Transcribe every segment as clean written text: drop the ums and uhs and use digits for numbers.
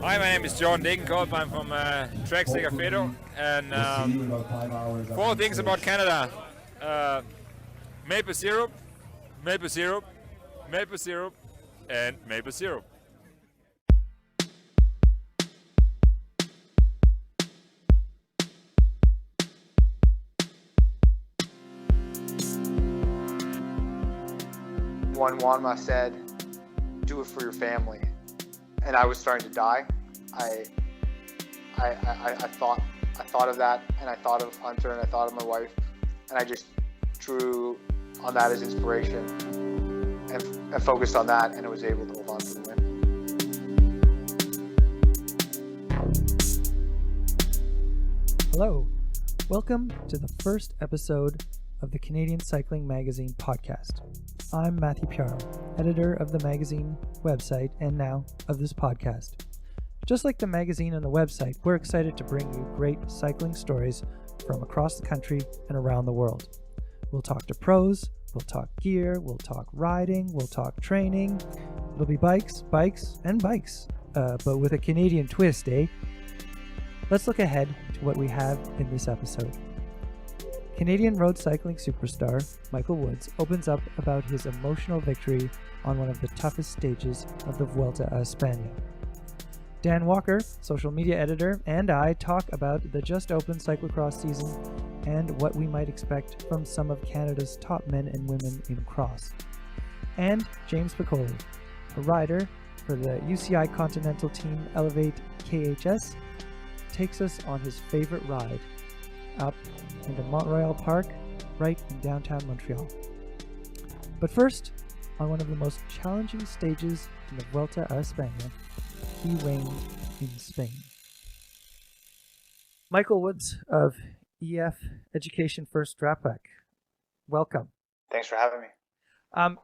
Hi, my name is John Degenkolb. I'm from Track Segafredo, and 4 things about Canada: maple syrup, maple syrup, maple syrup, and maple syrup. One Wanma said, "Do it for your family," and I was starting to die. I thought of that, and I thought of Hunter, and I thought of my wife, and I just drew on that as inspiration, and focused on that, and I was able to hold on to the win. Hello, welcome to the first episode of the Canadian Cycling Magazine podcast. I'm Matthew Pioro, editor of the magazine website and now of this podcast. Just like the magazine and the website, we're excited to bring you great cycling stories from across the country and around the world. We'll talk to pros, we'll talk gear, we'll talk riding, we'll talk training. It'll be bikes, and bikes, but with a Canadian twist, eh? Let's look ahead to what we have in this episode. Canadian road cycling superstar Michael Woods opens up about his emotional victory on one of the toughest stages of the Vuelta a España. Dan Walker, social media editor, and I talk about the just opened cyclocross season and what we might expect from some of Canada's top men and women in cross. And James Piccoli, a rider for the UCI Continental team Elevate-KHS, takes us on his favorite ride up into Montreal Park, right in downtown Montreal. But first, on one of the most challenging stages in the Vuelta a España, he reigned in Spain. Michael Woods of EF Education First Drapac, welcome. Thanks for having me.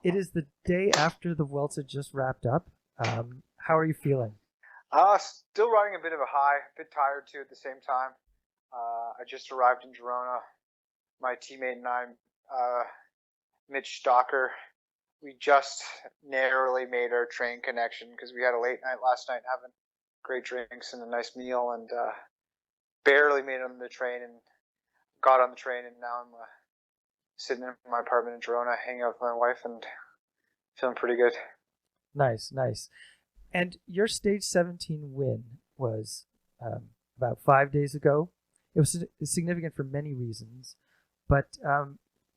It is the day after the Vuelta just wrapped up. How are you feeling? Still riding a bit of a high, a bit tired too at the same time. I just arrived in Girona. My teammate and I, Mitch Stocker, we just narrowly made our train connection because we had a late night last night having great drinks and a nice meal, and barely made it on the train and got on the train, and now I'm sitting in my apartment in Girona hanging out with my wife and feeling pretty good. Nice. And your stage 17 win was about 5 days ago. It was significant for many reasons, but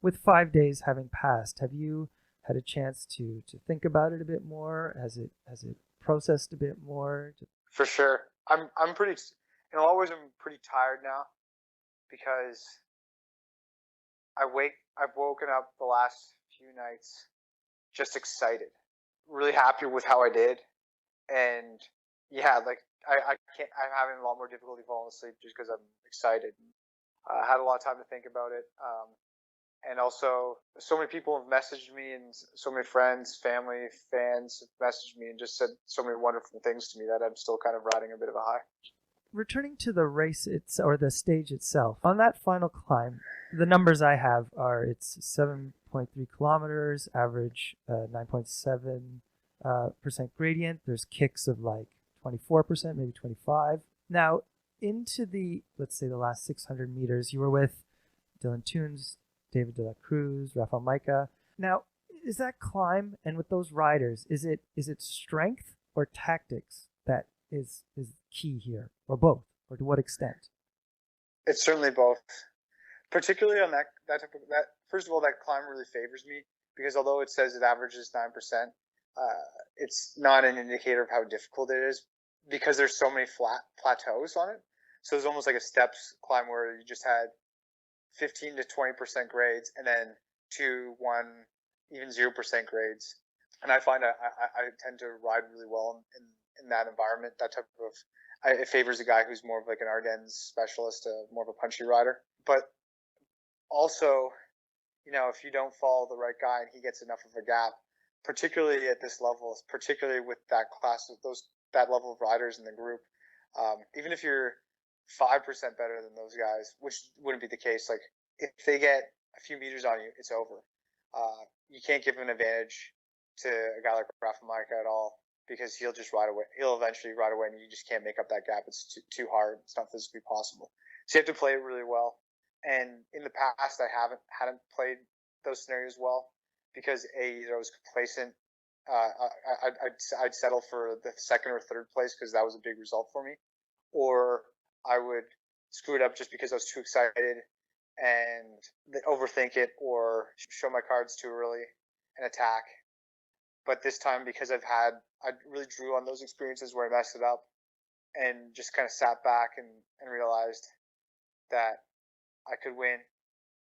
with 5 days having passed, have you had a chance to think about it a bit more? Has it processed a bit more? For sure, I'm pretty. In a lot of ways, I'm pretty tired now because I've woken up the last few nights just excited, really happy with how I did, and yeah, like. I'm having a lot more difficulty falling asleep just because I'm excited. I had a lot of time to think about it. And also, so many people have messaged me, and so many friends, family, fans have messaged me and just said so many wonderful things to me that I'm still kind of riding a bit of a high. Returning to the race or the stage itself, on that final climb, the numbers I have are it's 7.3 kilometers, average 9.7% gradient. There's kicks of like 24%, maybe 25%. Now, into let's say the last 600 meters, you were with Dylan Teuns, David de la Cruz, Rafael Maica. Now, is that climb, and with those riders, is it strength or tactics that is key here, or both, or to what extent? It's certainly both. Particularly on that first of all, that climb really favors me because although it says it averages 9%, it's not an indicator of how difficult it is, because there's so many flat plateaus on it. So it's almost like a steps climb where you just had 15 to 20% grades and then 2, 1, even 0% grades. And I find I tend to ride really well in that environment. That type of, it favors a guy who's more of like an Ardennes specialist, more of a punchy rider. But also, if you don't follow the right guy and he gets enough of a gap, particularly at this level, particularly with that class of that level of riders in the group, even if you're 5% better than those guys, which wouldn't be the case, like if they get a few meters on you, it's over. You can't give an advantage to a guy like Rafa Maica at all. because he'll just ride away. He'll eventually ride away, and you just can't make up that gap. It's too hard. It's not physically possible. So you have to play it really well. And in the past, I hadn't played those scenarios well because either I was complacent. I'd settle for the second or third place because that was a big result for me, or I would screw it up just because I was too excited and overthink it or show my cards too early and attack. But this time, because I really drew on those experiences where I messed it up and just kind of sat back and realized that I could win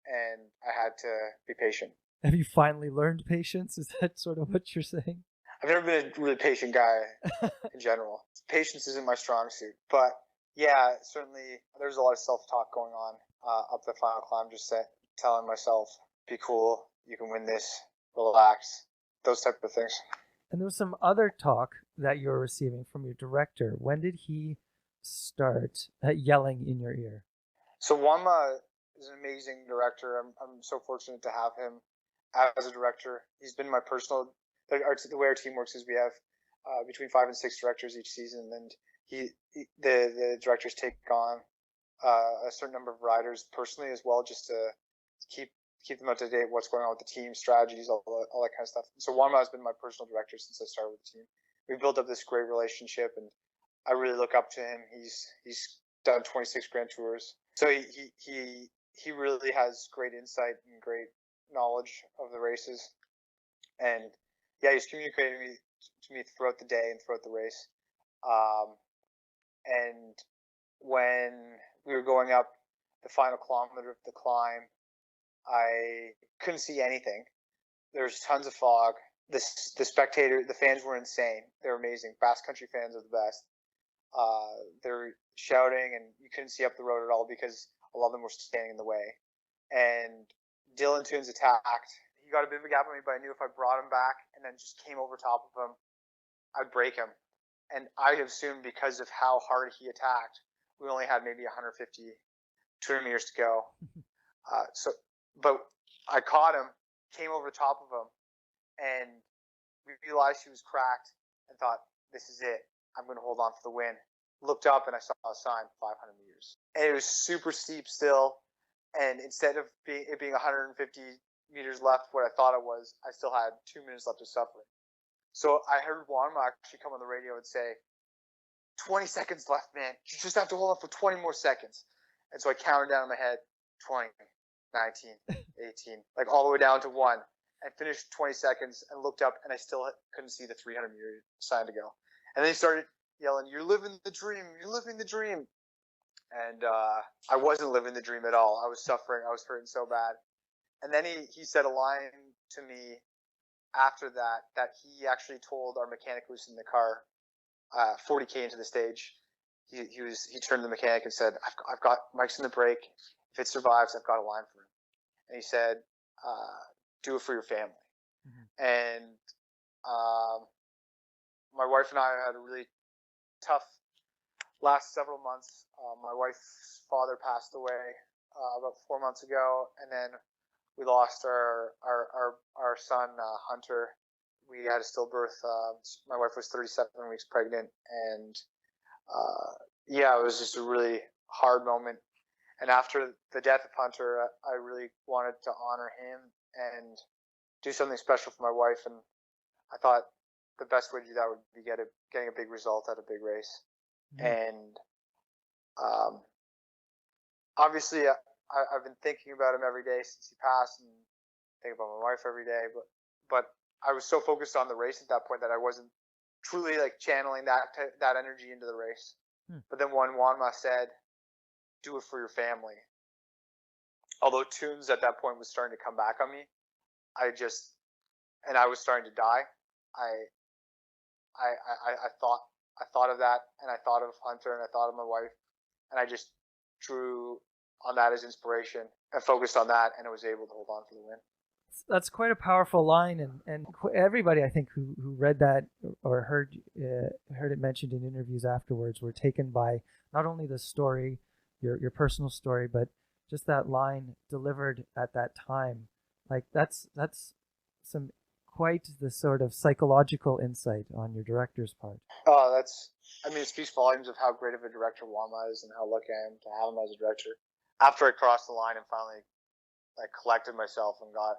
and I had to be patient. Have you finally learned patience? Is that sort of what you're saying? I've never been a really patient guy in general. Patience isn't my strong suit. But yeah, certainly there's a lot of self-talk going on up the final climb, just telling myself, be cool, you can win this, relax, those type of things. And there was some other talk that you were receiving from your director. When did he start yelling in your ear? So Wanma is an amazing director. I'm so fortunate to have him as a director. He's been my personal. The way our team works is we have between 5 and 6 directors each season, and the directors take on a certain number of riders personally as well, just to keep them up to date. What's going on with the team, strategies, all that kind of stuff. So Wanma has been my personal director since I started with the team. We've built up this great relationship, and I really look up to him. He's done 26 Grand Tours, so he really has great insight and great knowledge of the races, and yeah, he's communicating to me throughout the day and throughout the race. And when we were going up the final kilometer of the climb, I couldn't see anything. There's tons of fog. The fans were insane. They're amazing. Basque Country fans are the best. They're shouting, and you couldn't see up the road at all because a lot of them were standing in the way. And Dylan Toons attacked. He got a bit of a gap on me, but I knew if I brought him back and then just came over top of him, I'd break him. And I assumed because of how hard he attacked, we only had maybe 150, 200 meters to go. But I caught him, came over the top of him, and we realized he was cracked and thought, this is it. I'm going to hold on for the win. Looked up and I saw a sign, 500 meters. And it was super steep still. And instead of it being 150 meters left, what I thought it was, I still had 2 minutes left of suffering. So I heard Wanma actually come on the radio and say, 20 seconds left, man. You just have to hold on for 20 more seconds. And so I counted down in my head, 20, 19, 18, like all the way down to 1. I finished 20 seconds and looked up, and I still couldn't see the 300-meter sign to go. And then he started yelling, you're living the dream, you're living the dream. And I wasn't living the dream at all. I was suffering. I was hurting so bad. And then he said a line to me after that he actually told our mechanic who was in the car 40K into the stage. He turned to the mechanic and said, I've got Mike's in the brake. If it survives, I've got a line for him. And he said, do it for your family. Mm-hmm. And my wife and I had a really tough last several months. My wife's father passed away about 4 months ago, and then we lost our son Hunter. We had a stillbirth. My wife was 37 weeks pregnant, and it was just a really hard moment. And after the death of Hunter, I really wanted to honor him and do something special for my wife. And I thought the best way to do that would be getting a big result at a big race. Mm-hmm. And obviously, I've been thinking about him every day since he passed, and think about my wife every day. But I was so focused on the race at that point that I wasn't truly like channeling that energy into the race. But then when Wanma said, do it for your family, although Toons at that point was starting to come back on me, I was starting to die. I thought of that, and I thought of Hunter, and I thought of my wife, and I just drew on that as inspiration and focused on that, and I was able to hold on for the win. That's quite a powerful line, and everybody I think who read that or heard it mentioned in interviews afterwards were taken by not only the story, your personal story, but just that line delivered at that time. Like that's some quite the sort of psychological insight on your director's part. Oh, it speaks volumes of how great of a director Wama is and how lucky I am to have him as a director. After I crossed the line and finally collected myself and got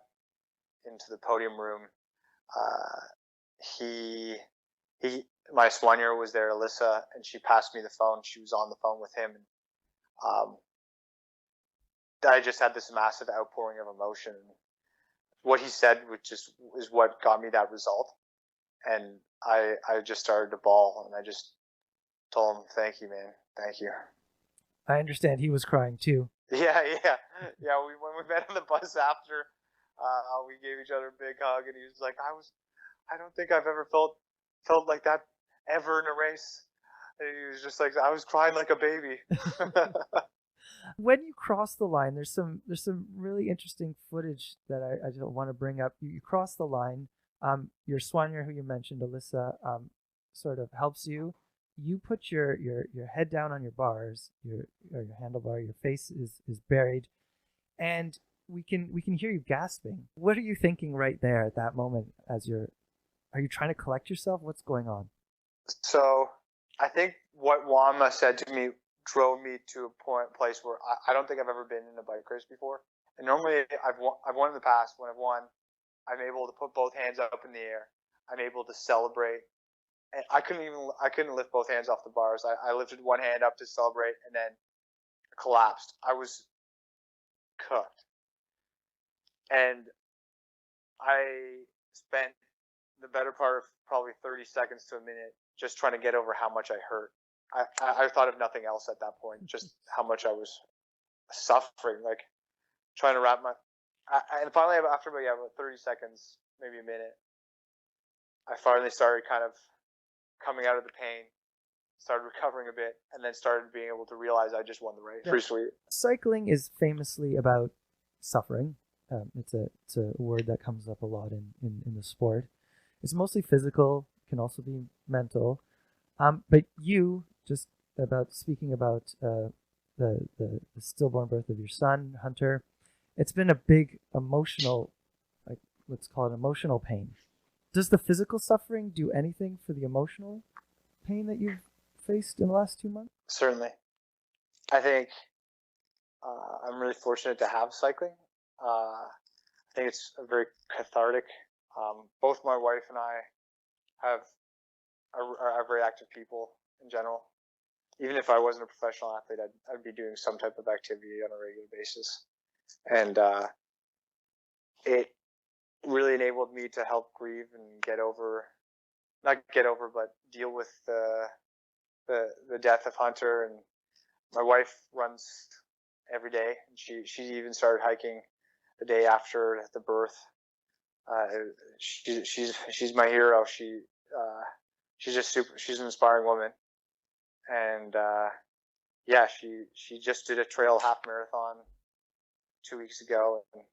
into the podium room, my soigneur was there, Alyssa, and she passed me the phone. She was on the phone with him, and I just had this massive outpouring of emotion. What he said is what got me that result, and I just started to bawl, and I just told him, "Thank you, man, thank you." I understand he was crying too. Yeah. When we met on the bus after, we gave each other a big hug, and he was like, I don't think I've ever felt like that ever in a race. And he was just like, I was crying like a baby. When you cross the line, there's some really interesting footage that I just want to bring up. You cross the line. Your soigneur, who you mentioned, Alyssa, sort of helps you. You put your head down on your bars, your handlebar. Your face is buried, and we can hear you gasping. What are you thinking right there at that moment? Are you trying to collect yourself? What's going on? So I think what Wama said to me drove me to a place where I don't think I've ever been in a bike race before. And normally I've won in the past. When I've won, I'm able to put both hands up in the air. I'm able to celebrate. And I couldn't lift both hands off the bars. I lifted one hand up to celebrate and then collapsed. I was cooked. And I spent the better part of probably 30 seconds to a minute just trying to get over how much I hurt. I thought of nothing else at that point, just how much I was suffering, trying to wrap and finally, after about 30 seconds, maybe a minute, I finally started kind of coming out of the pain, started recovering a bit, and then started being able to realize I just won the race. Yeah. Pretty sweet. Cycling is famously about suffering. It's a word that comes up a lot in the sport. It's mostly physical, can also be mental. But you, just speaking about the stillborn birth of your son, Hunter, it's been a big emotional, let's call it emotional pain. Does the physical suffering do anything for the emotional pain that you've faced in the last 2 months? Certainly. I think I'm really fortunate to have cycling. I think it's a very cathartic. Both my wife and I are very active people in general. Even if I wasn't a professional athlete, I'd be doing some type of activity on a regular basis. And it really enabled me to help grieve and but deal with the death of Hunter. And my wife runs every day, and she even started hiking the day after the birth. She's my hero. She's just she's an inspiring woman. And she just did a trail half marathon 2 weeks ago, and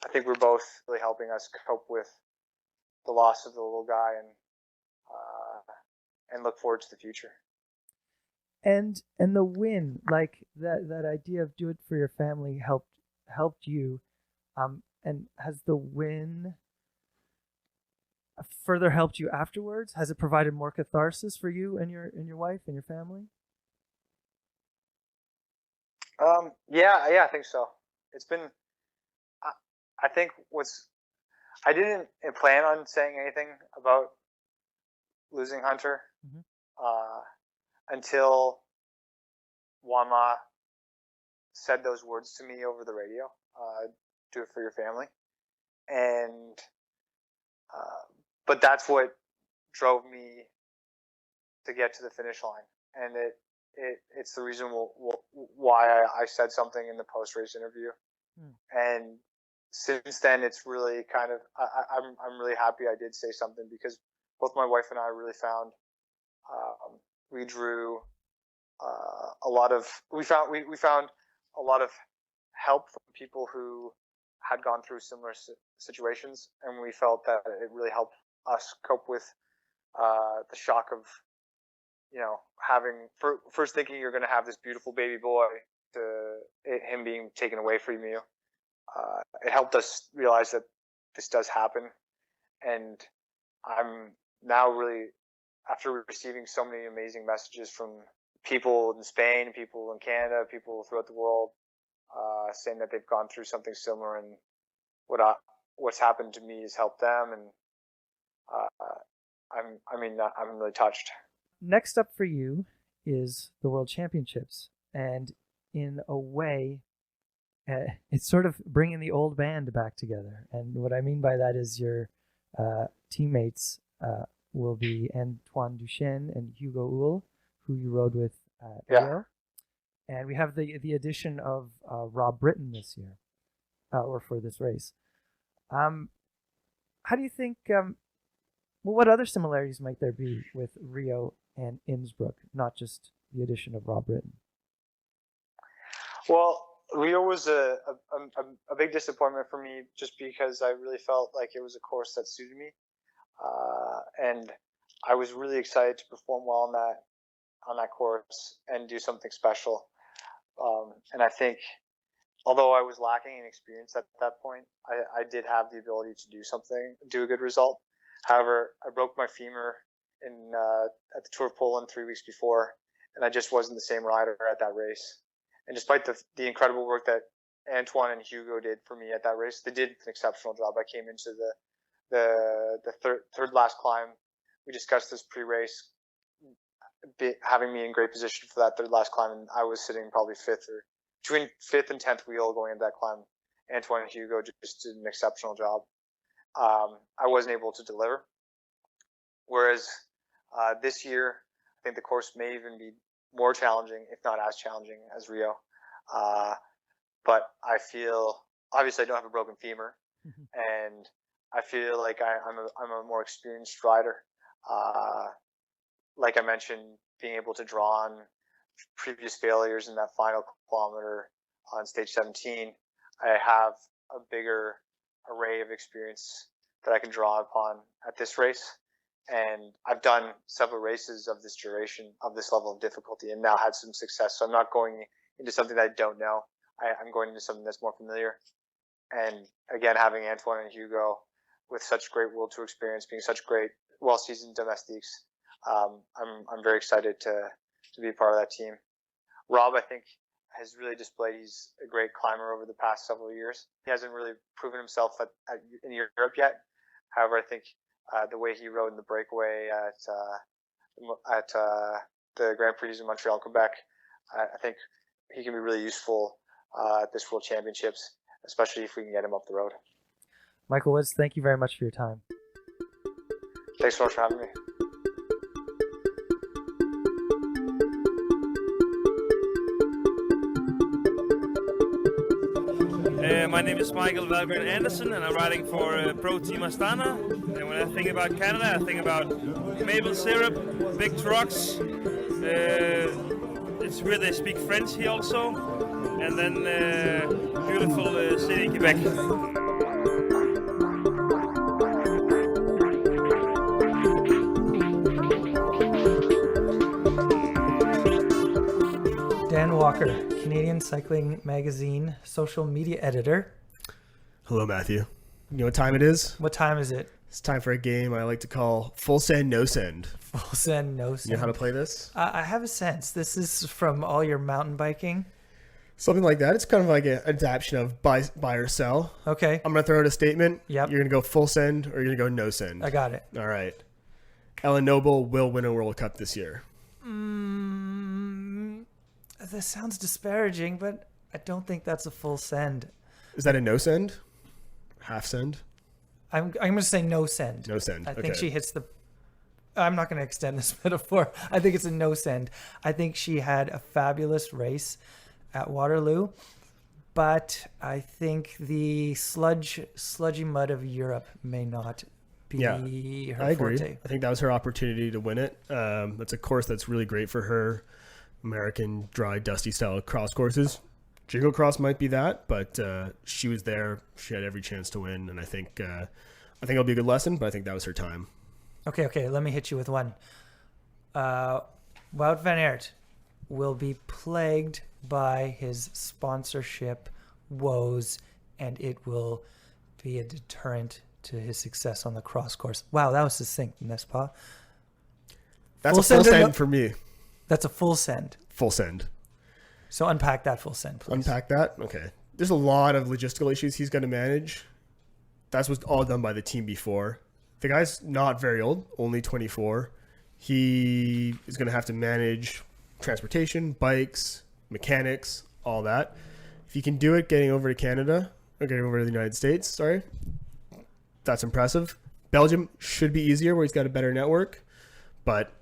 I think we're both really helping us cope with the loss of the little guy and look forward to the future. And the win, like that idea of do it for your family helped you, and has the win further helped you afterwards? Has it provided more catharsis for you and your wife and your family? I think so. It's been, I think I didn't plan on saying anything about losing Hunter until Wama said those words to me over the radio. Do it for your family. And but that's what drove me to get to the finish line, and it's the reason why I said something in the post-race interview. And since then, it's really kind of I'm really happy I did say something, because both my wife and I really found we found a lot of help from people who had gone through similar situations, and we felt that it really helped us cope with the shock of first thinking you're going to have this beautiful baby boy to him being taken away from you. It helped us realize that this does happen, And I'm now really, after receiving so many amazing messages from people in Spain, people in Canada, people throughout the world, saying that they've gone through something similar, and what's happened to me has helped them, and I'm really touched. Next up for you is the World Championships, and in a way, it's sort of bringing the old band back together. And what I mean by that is your teammates will be Antoine Duchesne and Hugo Hull, who you rode with at Rio. And we have the addition of Rob Britton this year, or for this race. How do you think, what other similarities might there be with Rio and Innsbruck, not just the addition of Rob Britton? Well, Rio was a big disappointment for me, just because I really felt like it was a course that suited me, and I was really excited to perform well on that course and do something special. And I think, although I was lacking in experience at that point, I did have the ability to do a good result. However, I broke my femur at the Tour of Poland 3 weeks before, and I just wasn't the same rider at that race. And despite the incredible work that Antoine and Hugo did for me at that race, they did an exceptional job. I came into the third last climb. We discussed this pre-race, having me in great position for that third last climb, and I was sitting probably between fifth and 10th wheel going into that climb. Antoine and Hugo just did an exceptional job. I wasn't able to deliver. Whereas this year, I think the course may even be more challenging, if not as challenging as Rio. But I feel, obviously I don't have a broken femur, and I feel like I'm a more experienced rider. Like I mentioned, being able to draw on previous failures in that final kilometer on stage 17, I have a bigger array of experience that I can draw upon at this race. And I've done several races of this duration, of this level of difficulty, and now had some success. So I'm not going into something that I don't know. I'm going into something that's more familiar. And again, having Antoine and Hugo with such great World Tour experience, being such great, well-seasoned domestiques, I'm very excited to be a part of that team. Rob, I think, has really displayed he's a great climber over the past several years. He hasn't really proven himself in Europe yet. However, I think the way he rode in the breakaway at the Grand Prix in Montreal and Quebec, I think he can be really useful at this World Championships, especially if we can get him up the road. Michael Woods, thank you very much for your time. Thanks so much for having me. My name is Michael Valgren Anderson, and I'm riding for Pro Team Astana. And when I think about Canada, I think about maple syrup, big trucks. It's where they speak French here also, and then beautiful city Quebec. Dan Walker, Canadian Cycling Magazine social media editor. Hello, Matthew. You know what time it is? What time is it? It's time for a game I like to call Full Send, No Send. Full send, no send. You know how to play this? I have a sense. This is from all your mountain biking. Something like that. It's kind of like an adaptation of buy or sell. Okay. I'm going to throw out a statement. Yep. You're going to go full send or you're going to go no send. I got it. All right. Ellen Noble will win a World Cup this year. This sounds disparaging, but I don't think that's a full send. Is that a no send? Half send? I'm going to say no send. No send. I okay. think she hits the... I'm not going to extend this metaphor. I think it's a no send. I think she had a fabulous race at Waterloo, but I think the sludgy mud of Europe may not be her I agree. forte. I think that was her opportunity to win it. That's a course that's really great for her. American dry, dusty style cross courses. Jingle Cross might be that, but she was there. She had every chance to win, and I think it'll be a good lesson. But I think that was her time. Okay. Let me hit you with one. Wout van Aert will be plagued by his sponsorship woes, and it will be a deterrent to his success on the cross course. Wow, that was succinct, n'est-ce pas? That's Full a full send or send no- for me. That's a full send. Full send. So unpack that full send, please. Unpack that? Okay. There's a lot of logistical issues he's going to manage. That's what's all done by the team before. The guy's not very old, only 24. He is going to have to manage transportation, bikes, mechanics, all that. If he can do it getting over to Canada, or getting over to the United States, sorry, that's impressive. Belgium should be easier where he's got a better network, but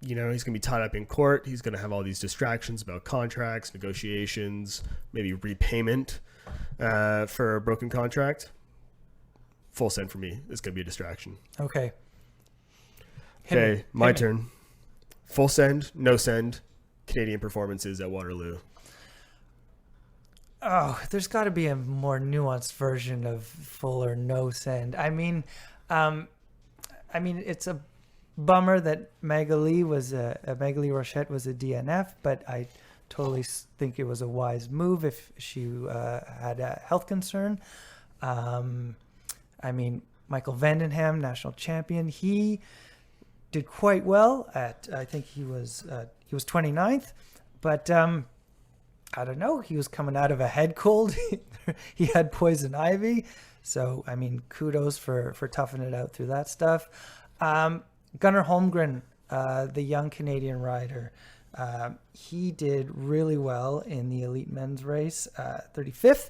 he's going to be tied up in court. He's going to have all these distractions about contracts, negotiations, maybe repayment for a broken contract. Full send for me. It's going to be a distraction. Okay. Okay, my turn. Full send, no send, Canadian performances at Waterloo. Oh, there's got to be a more nuanced version of full or no send. I mean, it's a bummer that Magali Rochette was a DNF, but I totally think it was a wise move if she had a health concern. Michael Vandenham, national champion, he did quite well at, I think he was 29th, but I don't know, he was coming out of a head cold. He had poison ivy. So, kudos for toughing it out through that stuff. Gunnar Holmgren, the young Canadian rider, he did really well in the elite men's race, 35th.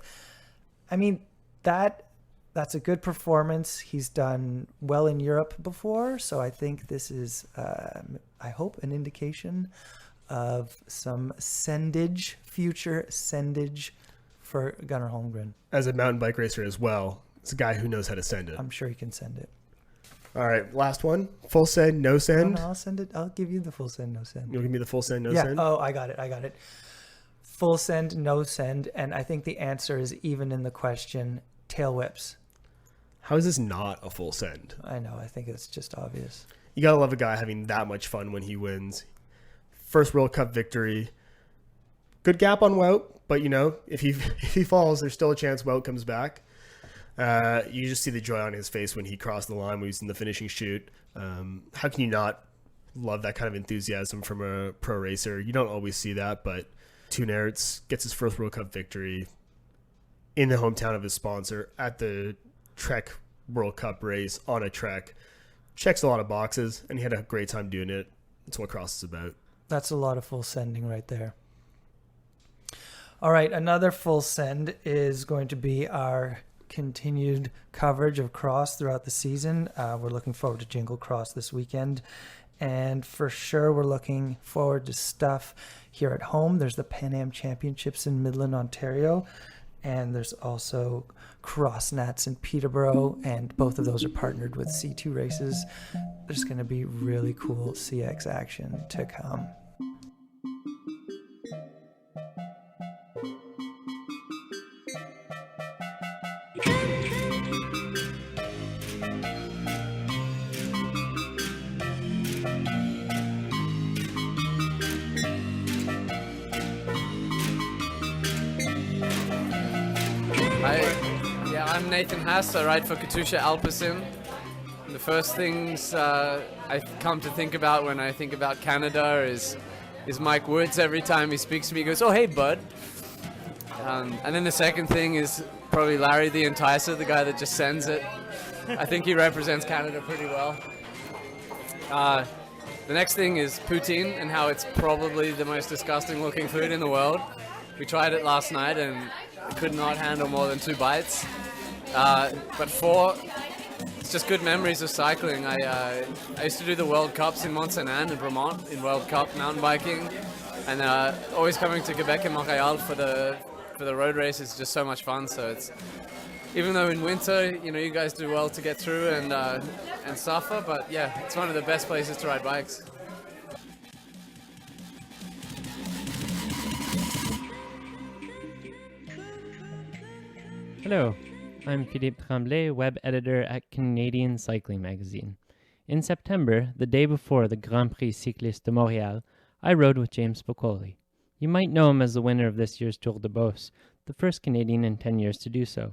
That's a good performance. He's done well in Europe before, so I think this is, I hope, an indication of some future sendage for Gunnar Holmgren. As a mountain bike racer as well, it's a guy who knows how to send it. I'm sure he can send it. All right, last one. Full send, no send. No, I'll send it. I'll give you the full send, no send. You'll give me the full send, no Yeah. send? Oh, I got it. Full send, no send. And I think the answer is even in the question, tail whips. How is this not a full send? I know. I think it's just obvious. You got to love a guy having that much fun when he wins. First World Cup victory. Good gap on Wout, but if he falls, there's still a chance Wout comes back. You just see the joy on his face when he crossed the line, when he was in the finishing chute. How can you not love that kind of enthusiasm from a pro racer? You don't always see that, but Toon Aerts gets his first World Cup victory in the hometown of his sponsor at the Trek World Cup race on a Trek. Checks a lot of boxes, and he had a great time doing it. That's what cross is about. That's a lot of full sending right there. All right, another full send is going to be our continued coverage of cross throughout the season. We're looking forward to Jingle Cross this weekend, and for sure we're looking forward to stuff here at home. There's the Pan Am Championships in Midland, Ontario, and there's also Cross Nats in Peterborough, and both of those are partnered with C2 races. There's going to be really cool CX action to come. I'm Nathan Haas. I ride for Katusha Alpecin. And the first things I come to think about when I think about Canada is Mike Woods. Every time he speaks to me, he goes, "Oh, hey, bud." And then the second thing is probably Larry the Enticer, the guy that just sends it. I think he represents Canada pretty well. The next thing is poutine and how it's probably the most disgusting looking food in the world. We tried it last night and could not handle more than 2 bites. But 4, it's just good memories of cycling. I used to do the World Cups in Mont-Saint-Anne in Vermont in World Cup mountain biking, and always coming to Quebec and Montreal for the road race is just so much fun. So it's, even though in winter, you guys do well to get through and suffer, but yeah, it's one of the best places to ride bikes. Hello, I'm Philippe Tremblay, web editor at Canadian Cycling Magazine. In September, the day before the Grand Prix Cycliste de Montréal, I rode with James Piccoli. You might know him as the winner of this year's Tour de Beauce, the first Canadian in 10 years to do so.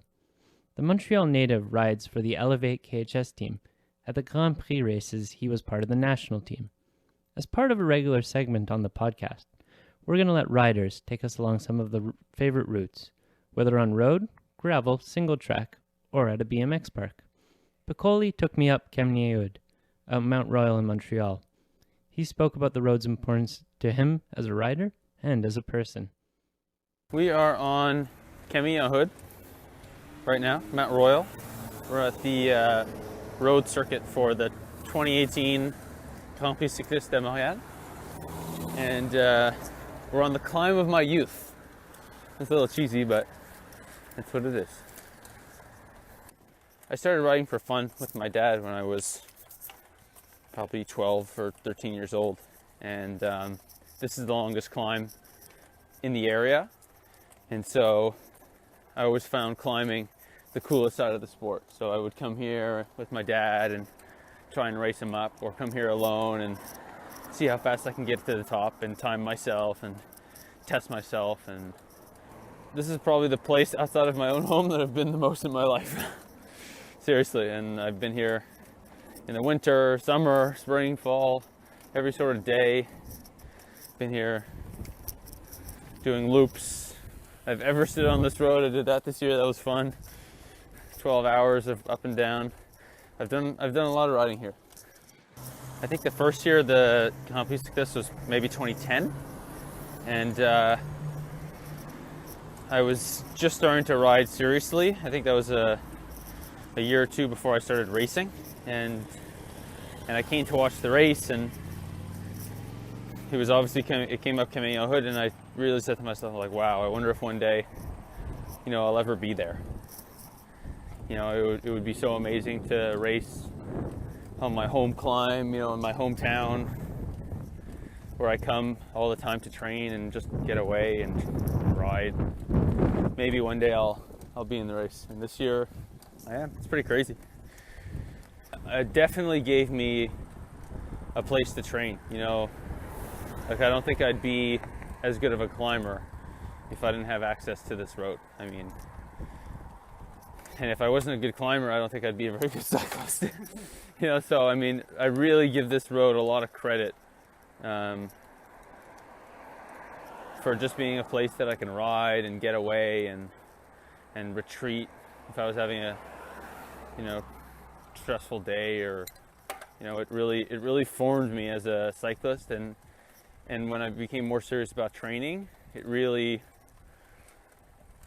The Montreal native rides for the Elevate-KHS team. At the Grand Prix races, he was part of the national team. As part of a regular segment on the podcast, we're going to let riders take us along some of the favorite routes, whether on road, gravel, single track, or at a BMX park. Piccoli took me up Camillien Houde, out Mount Royal in Montreal. He spoke about the road's importance to him as a rider and as a person. We are on Camillien Houde right now, Mount Royal. We're at the road circuit for the 2018 Grand Prix Cycliste de Montréal. And we're on the climb of my youth. It's a little cheesy, but that's what it is. I started riding for fun with my dad when I was probably 12 or 13 years old. And this is the longest climb in the area. And so I always found climbing the coolest side of the sport. So I would come here with my dad and try and race him up, or come here alone and see how fast I can get to the top and time myself and test myself. And this is probably the place outside of my own home that I've been the most in my life. Seriously. And I've been here in the winter, summer, spring, fall, every sort of day. Been here doing loops. I've ever stood on this road. I did that this year. That was fun. 12 hours of up and down. I've done a lot of riding here. I think the first year the Grand Prix Cycliste was maybe 2010, and I was just starting to ride seriously. I think that was a year or two before I started racing, and I came to watch the race, and it came up Camillien Houde, and I really said to myself, like, wow, I wonder if one day, I'll ever be there. It would be so amazing to race on my home climb, in my hometown, where I come all the time to train and just get away and ride. Maybe one day I'll be in the race. And this year I am. It's pretty crazy. It definitely gave me a place to train. I don't think I'd be as good of a climber if I didn't have access to this road. And if I wasn't a good climber, I don't think I'd be a very good cyclist. So I really give this road a lot of credit for just being a place that I can ride and get away and retreat if I was having a stressful day, or it really formed me as a cyclist. And when I became more serious about training,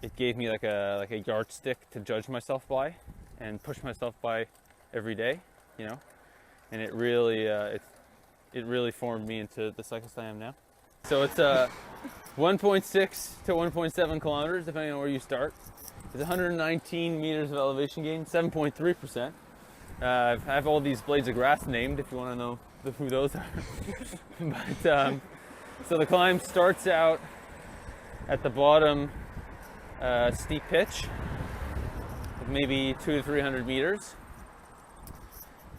it gave me like a yardstick to judge myself by and push myself by every day, and it really formed me into the cyclist I am now. So it's 1.6 to 1.7 kilometers, depending on where you start. It's 119 meters of elevation gain, 7.3%. I have all these blades of grass named, if you want to know who those are. But so the climb starts out at the bottom, steep pitch of maybe 200 to 300 meters,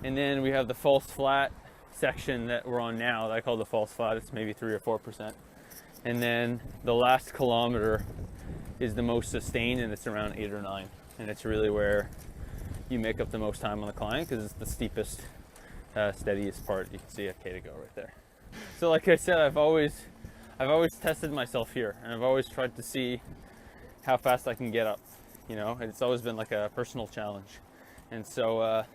and then we have the false flat section that we're on now that I call the false flat. It's maybe 3 or 4%, and then the last kilometer is the most sustained, and it's around 8 or 9, and it's really where you make up the most time on the climb, because it's the steepest, steadiest part. You can see a K to go right there. So like I said, I've always tested myself here, and I've always tried to see how fast I can get up. It's always been like a personal challenge. And so I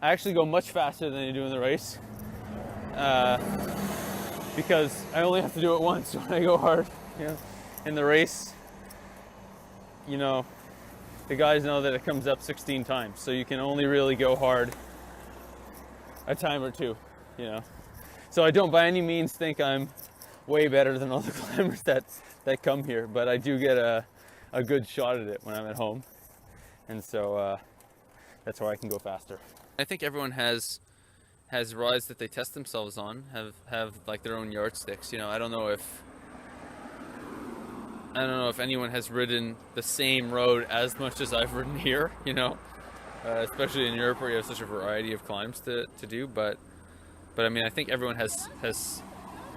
actually go much faster than I do in the race, because I only have to do it once when I go hard. In the race, the guys know that it comes up 16 times, so you can only really go hard a time or two, So I don't by any means think I'm way better than all the climbers that come here, but I do get a good shot at it when I'm at home, and so that's where I can go faster. I think everyone has rides that they test themselves on, have like their own yardsticks. I don't know if anyone has ridden the same road as much as I've ridden here, especially in Europe where you have such a variety of climbs to do, but I think everyone has a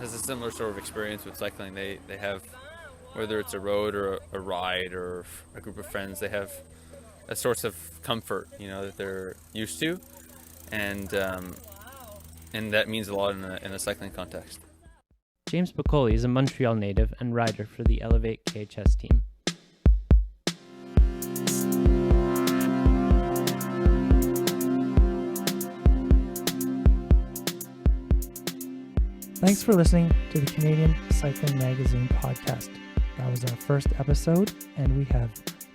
similar sort of experience with cycling. They have whether it's a road or a ride or a group of friends. They have a source of comfort, that they're used to, and that means a lot in a cycling context. James Piccoli is a Montreal native and rider for the Elevate-KHS team. Thanks for listening to the Canadian Cycling Magazine podcast. That was our first episode, and we have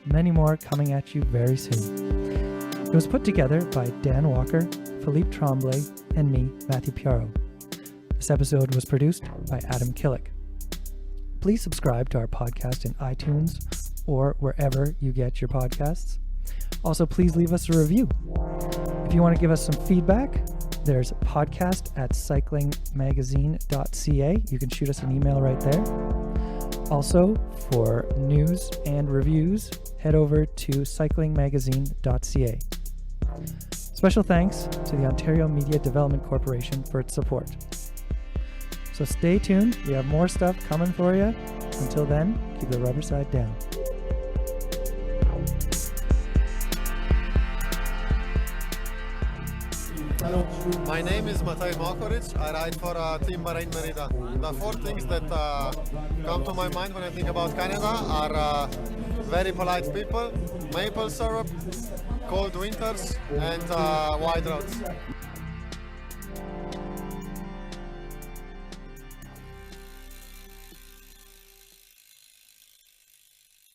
many more coming at you very soon. It was put together by Dan Walker, Philippe Tremblay, and me, Matthew Pioro. This episode was produced by Adam Killick. Please subscribe to our podcast in iTunes or wherever you get your podcasts. Also, please leave us a review. If you want to give us some feedback, there's podcast@cyclingmagazine.ca. You can shoot us an email right there. Also, for news and reviews, head over to cyclingmagazine.ca. Special thanks to the Ontario Media Development Corporation for its support. So stay tuned. We have more stuff coming for you. Until then, keep the rubber side down. My name is Matej Mokoric. I ride for Team Bahrain Merida. The four things that come to my mind when I think about Canada are very polite people, maple syrup, cold winters, and wide roads.